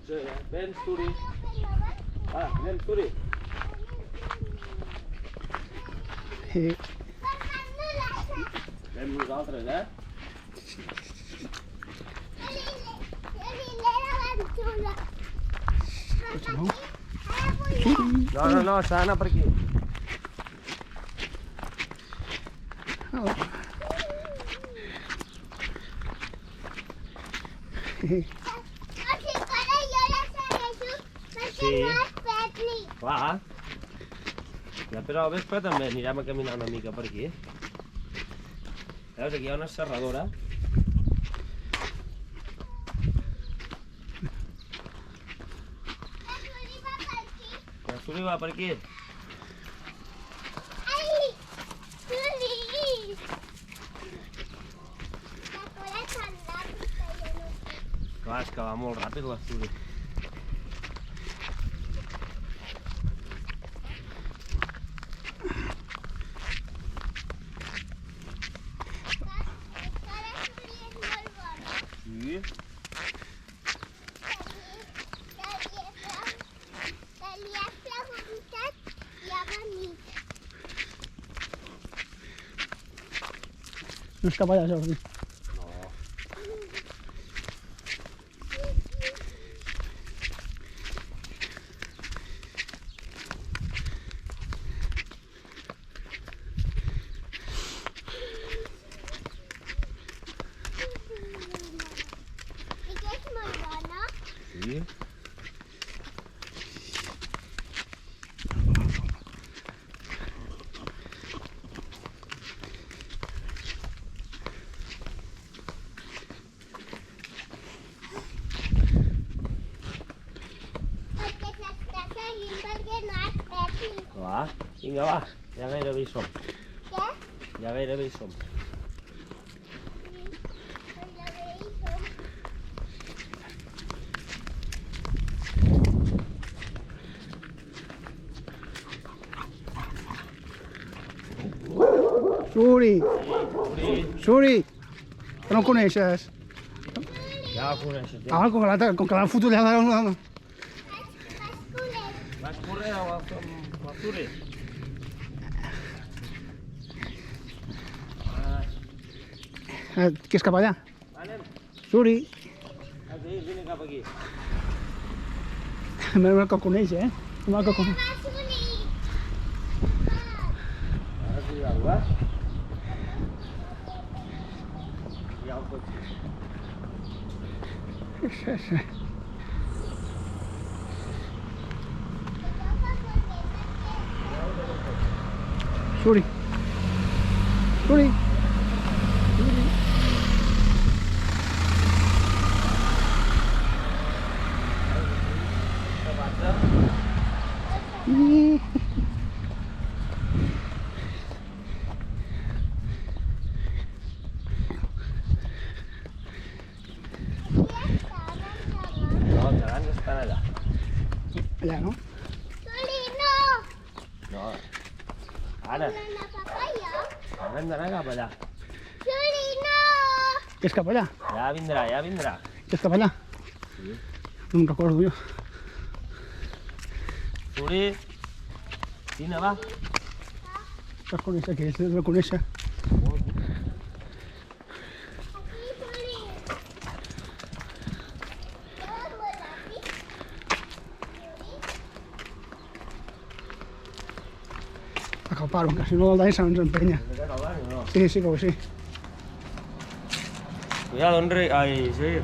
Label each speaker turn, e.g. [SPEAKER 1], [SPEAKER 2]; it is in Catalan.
[SPEAKER 1] Ven, Suri. Va, anem, Suri. Anem nosaltres, No, s'ha d'anar per aquí. Sí. Clar. Ja, però al vespre també anirem a caminar una mica per aquí. Veus, aquí hi ha una serradora. La Suri va per aquí. Clar, és que va molt ràpid la Suri. Sí.
[SPEAKER 2] No és cap allà, Jordi.
[SPEAKER 1] Sí. Clar, vinga, va, ja gairebé hi som.
[SPEAKER 3] Què?
[SPEAKER 1] Ja gairebé hi som.
[SPEAKER 2] Suri!
[SPEAKER 1] Sí,
[SPEAKER 2] Suri! Que no el coneixes?
[SPEAKER 1] ja el coneixes. Ja.
[SPEAKER 2] Ah, com que l'han fotut allà...
[SPEAKER 1] Vas correr amb la Suri?
[SPEAKER 2] Que és cap allà?
[SPEAKER 1] Anem.
[SPEAKER 2] Suri!
[SPEAKER 1] Vine cap aquí.
[SPEAKER 2] Mira que el coneix, eh? Mira que el coneix.
[SPEAKER 1] Ara cuidado, Hi ha el cotxe.
[SPEAKER 2] Suri! Suri!
[SPEAKER 1] No, els gegants estan allà.
[SPEAKER 2] Allà, no?
[SPEAKER 1] No. Ara. Ara hem d'anar cap allà.
[SPEAKER 2] Que és cap allà?
[SPEAKER 1] Ja vindrà, ja vindrà.
[SPEAKER 2] Que és cap allà?
[SPEAKER 1] Sí.
[SPEAKER 2] No me'n recordo jo.
[SPEAKER 1] Suri. Vine, va.
[SPEAKER 2] Que el coneix aquell, has de conèixer. Que el paro, que si no el Dani se'ns empenya.
[SPEAKER 1] No?
[SPEAKER 2] Sí, sí que ho sí.
[SPEAKER 1] Cuidado, Enric. Ai, sí.